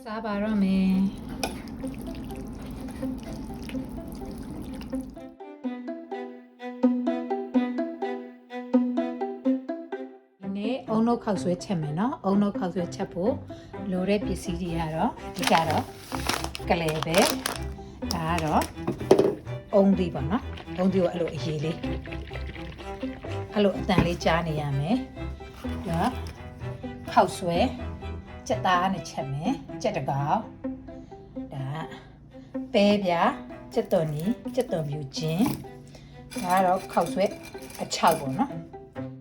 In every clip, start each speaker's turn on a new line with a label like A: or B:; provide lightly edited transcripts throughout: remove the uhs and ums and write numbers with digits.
A: စားပါတော့မယ်ဒီနေ့အုံနှုတ်ခောက်ဆွဲချက်မယ်နော်အုံနှုတ်ခောက်ဆွဲချက်ဖို့လိုတဲ့ပစ္စည်းတွေကတော့ဒီကတော့ကလေးပဲဒါကတော့အုံသီးပေါ့နော်အုံသီးကိုအဲ့လိုအရေးလေးအဲ့လိုအတန်လေးကြားနေရမယ်ဒါခောက်ဆွဲကြက်သားနဲ့ချက်မယ်ကြက်တကောင်ဒါပဲပြကြက်သွန်နီကြက်သွန်ဖြူချင်းဒါကတော့ခောက်ဆွဲအချောက်ပေါ့နော်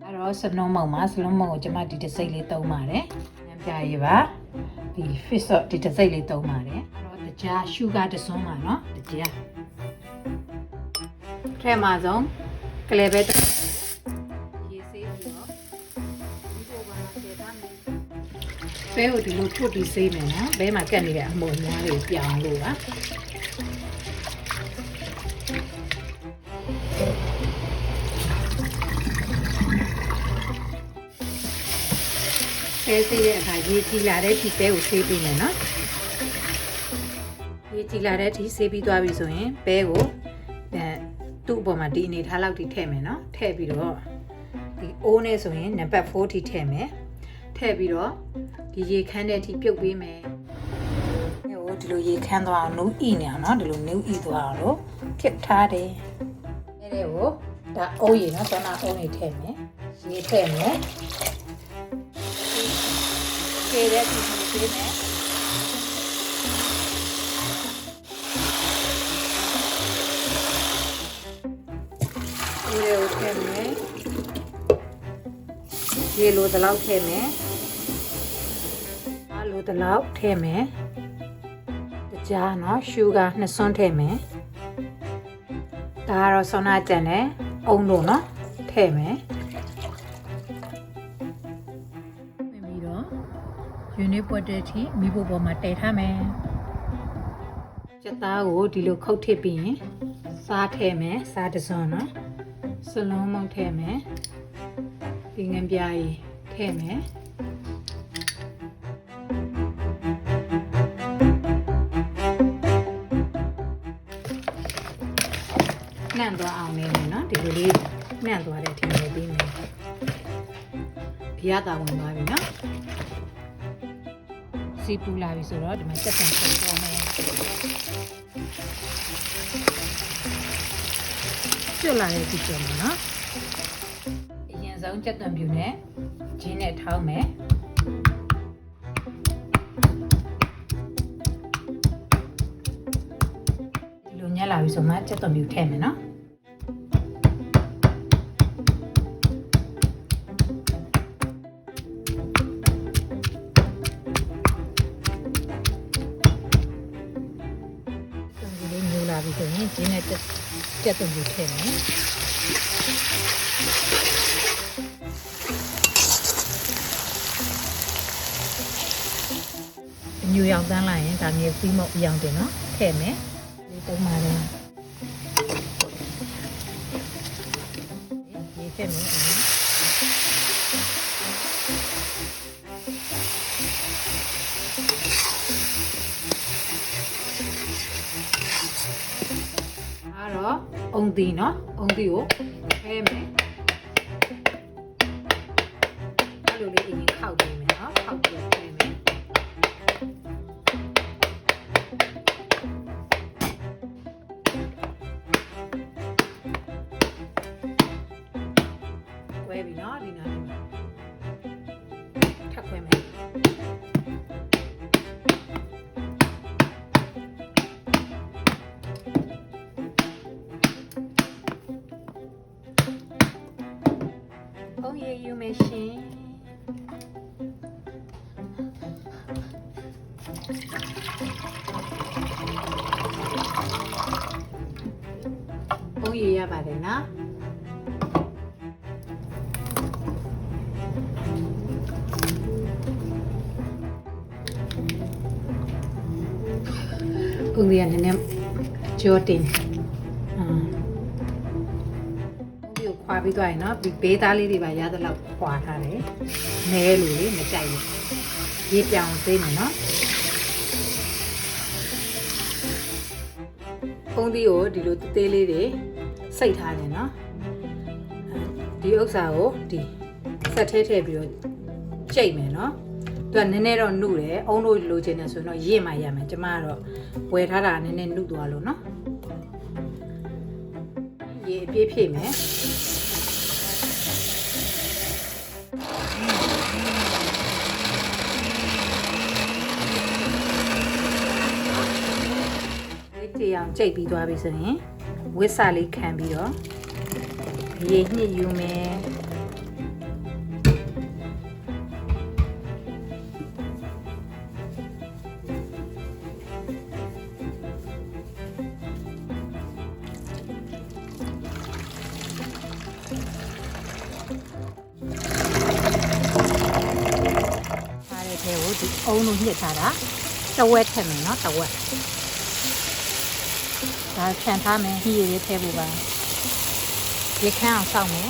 A: အဲ့တော့စလုံးမုံမှာစလုံးမုံကိုကျွန်မဒီတစ်စိတ်လေးသုံးပါတယ်ညံပြရေးပါဒီ fish sauce ဒီတစ်စိတ်လေးသုံးပါတယ်အဲ့တော့တကြား sugar တစ်စွန်းပါနော်တကြားထဲမှာဆုံးကလေးပဲရေးစေးပြီးတော့ဒီပေါ်မှာထည့်ထားမယ်ပဲကိုဒီလိုထုတ်ပြီးစေးမယ်နော်ဘဲမှာကက်နေတဲ့အမုံများတွေပြောင်းလို့ပါပဲစေးတဲ့အခါရေကြည်လာတဲ့အထိပဲကိုစေးပြီးမယ်နော်ရေကြည်လာတဲ့အထိစေးပြီးသွားပြီဆိုရင်ပဲကိုသူ့အပေါ်မှာဒီအနေထားလောက်ထိထည့်မယ်နော်ထည့်ပြီးတော့ဒီအိုးနဲ့ဆိုရင်နံပါတ်4ထိထည့်မယ်ထည့်ပြီးတော့ဒီရေခမ်းတဲ့အထိပြုတ်ပေးမယ်ဟိုဒီလိုရေခမ်းသွားအောင်နှုတ်ဣနေအောင်နော်ဒီလိုနှုတ်ဣသွားအောင်လို့ခစ်ထားတယ်အဲ့ဒါကိုဒါအုံးရေနော်ဆောနာအုံးရေထည့်မယ်ရေထည့်မယ်ခြေတဲ့ဒီလိုပေးမယ်ရေကိုထည့်မယ်ရေလိုတလောက်ထည့်မယ်အားလိုတလောက်ထည့်မယ်တကြားနော်ရှူဂါ2စွန်းထည့်မယ်ဒါကတော့ဆောနာကြံနဲ့အုံလို့နော်ထည့်မယ်ပြီးတော့ယူနစ်ပွက်တဲ့အထိမိဖို့ပေါ်မှာတည်ထားမယ်ကြက်သားကိုဒီလိုခုတ်ထည့်ပြီးရင်စားထည့်မယ်စားတစ်စွန်းနော်စလုံးမောက်ထည့်မယ်ဒီငန်းပြားကြီးထည့်မယ်နှံ့သွားအောင်နေမယ်နော်ဒီလိုလေးနှံ့သွားတဲ့အထိနေပြီးမယ်ဒီရတာဝင်သွားပြီနော်စီပူလာပြီဆိုတော့ဒီမှာစက်ဆန်ဆက်ပေါ်မယ်ကျွတ်လာတဲ့ဒီကျွတ်မှာနော်အရင်ဆုံးကြက်သွန်ဖြူနဲ့ဂျင်းနဲ့ထောင်းမယ်ဒီလိုညက်လာပြီဆိုမှကြက်သွန်ဖြူထည့်မယ်နော်ဒီလိုညိုလာပြီဆိုရင်ဂျင်းနဲ့ကြက်သွန်ဖြူထည့်မယ်ညူရောင်တန်းလာရင်ဒါမျိုးပြီးမောက်ရောင်တင်နော်ထည့်မယ်ဒီတုံးပါလေဒီထည့်မယ်အားတော့အုံသီးနော်အုံသီးကိုထည့်မယ်အဲ့လိုလေးအရင်ခောက်ပေးမယ်နော်ခောက်ပြီးထည့်မယ်ဝဲပြီနော်ဒီနားလေးထပ်ခွဲမယ်အုံးရည်ယူမယ်ရှင်အုံးရည်ရပါတယ်နော်အုံးရည်ကနည်းနည်းကြောတင်ခွာပြီးသွားရင်နော်ဘေးသားလေးတွေပါရသလောက်ခွာထားတယ်နဲလို့လေမကြိုက်ဘူးရေပြောင်သေးမယ်နော် ဖုံးသီးကိုဒီလိုသေးလေးတွေစိတ်ထားတယ်နော်ဒီဥစ္စာကိုဒီဆက်ထဲထည့်ပြီးတော့ကြိတ်မယ်နော်သူကနည်းနည်းတော့နှုတ်တယ်အုံးလို့လိုချင်တယ်ဆိုရင်တော့ရင့်မှရမယ်ကျမကတော့ဝယ်ထားတာနည်းနည်းနှုတ်သွားလို့နော်ရေအပြည့်ဖြည့်မယ်ဒီအောင်ကြိတ်ပြီးသွားပြီဆိုရင်ဝစ်စာလေးခံပြီးတော့ရေညှစ်ယူမယ်အုံးလို့ညှစ်ထားတာတဝက်ထည့်မယ်နော်တဝက်ဒါခြံထားမယ်ညှစ်ရေးထည့်ဖို့ပါရေခမ်းအောင်စောင့်မယ်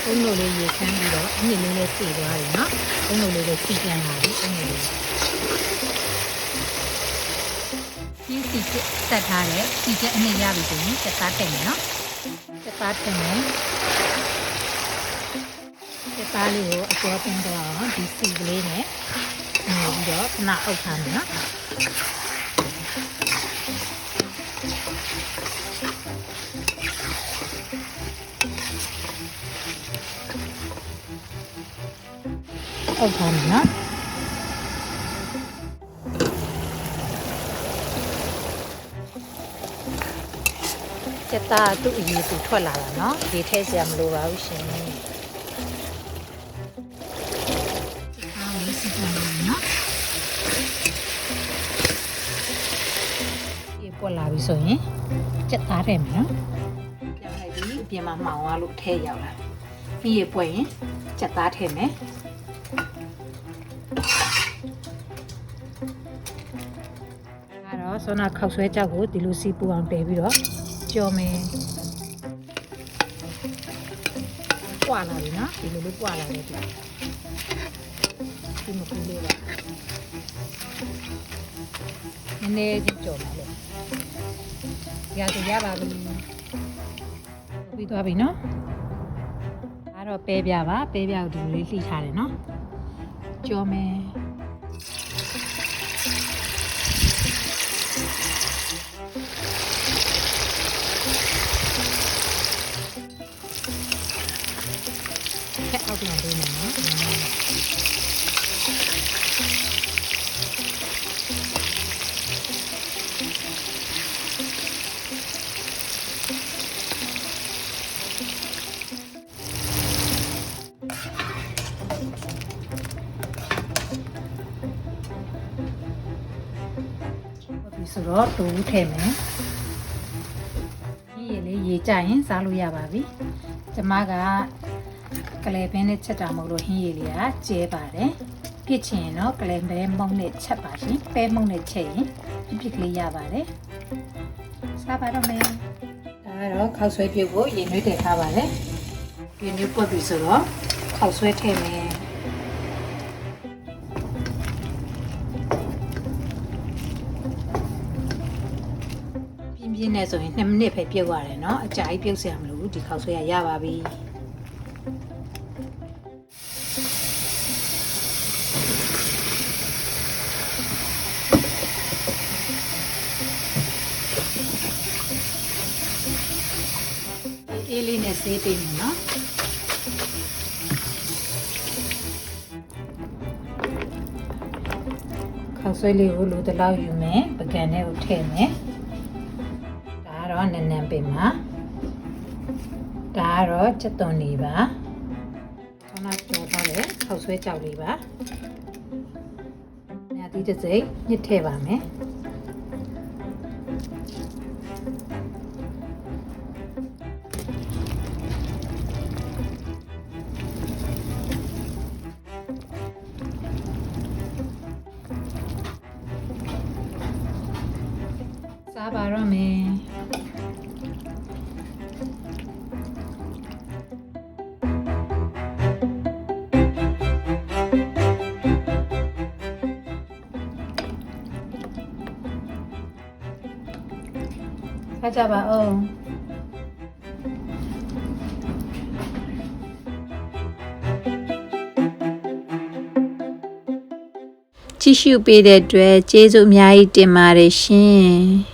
A: အုံးလို့လေးရေခမ်းပြီးတော့ညှစ်လေးလေးစီသွားပြီနော်အုံးလို့လေးလေးစီပြန်လာပြီအုံးလို့လေးဒီစီတက်ထားတဲ့စီချက်အနည်းရပြီဆိုရင်စက်သားထည့်မယ်နော်စက်သားထည့်မယ်စက်သားလေးကိုအကျော်တင်တော့အောင်ဒီစီကလေးနဲ့နေပြီးတော့ခဏအုပ်ထားမယ်နော်အုပ်ထားမယ်နော်စက်သားသူ့အရေးသူထွက်လာတာနော်ဒီထဲစရာမလိုပါဘူးရှင်အားလေးစီပြန်မယ်နော်ဒီပွက်လာပြီဆိုရင်စက်သားထဲမယ်နော်ပြန်လိုက်ပြီးအပြင်မှာမှောင်သွားလို့ထဲရောက်လာပြီးရပွက်ရင်စက်သားထဲမယ်အဲ့တော့ဆောနာခောက်ဆွဲကြောက်ကိုဒီလိုစီပူအောင်တည်ပြီးတော့ကြော်မယ်ပွာလာပြီနော်ဒီလိုလေးပွာလာတယ်ဒီမကူလေးပါနည်းနည်းကြီးကြော်ပါလေရဆိုရပါပြီပြီးသွားပြီနော်အဲ့တော့ပဲပြပါပဲပြကိုဒီလိုလေးလှိထားတယ်နော်ကြော်မယ်အောက်ပြန်ပေးမယ်နော်ဒီဆိုတော့တူထည့်မယ်ဒီရေလေးရေကြရင်စားလို့ရပါပြီကျမကကလေးပင်နဲ့ချက်တာမဟုတ်လို့ဟင်းရည်လေးကကျဲပါတယ်ပြစ်ချင်ရင်တော့ကလေးပဲမုံနဲ့ချက်ပါရှင်ပဲမုံနဲ့ချက်ရင်ပြစ်ကလေးရပါတယ်စားပါတော့မယ်ဒါကတော့ခောက်ဆွဲပြုတ်ကိုရေနွေးတည်ထားပါတယ်ရေနွေးပွက်ပြီဆိုတော့ခောက်ဆွဲထည့်မယ်ပြင်းနဲ့ဆိုရင်2မိနစ်ပဲပြုတ်ရတယ်เนาะအကြာကြီးပြုတ်စရာမလိုဘူးဒီခောက်ဆွဲရပါပြီအေးလေးနဲ့ဆေးပေးမယ်နော်ခောက်ဆွဲလေးကိုလိုတလောက်ယူမယ်ပကံထဲကိုထည့်မယ်ဒါကတော့နန်းနန်းပေးမှာဒါကတော့ချက်သွန်လေးပါခေါင်းကြော်ထားတယ်ခောက်ဆွဲကြောက်လေးပါညာသီးတစ်စိမ့်ညှစ်ထည့်ပါမယ်စားပါတော့မယ် ခါကြပါအောင်
B: ကြည့်ရှုပေးတဲ့အတွက်ကျေးဇူးအများကြီးတင်ပါတယ်ရှင်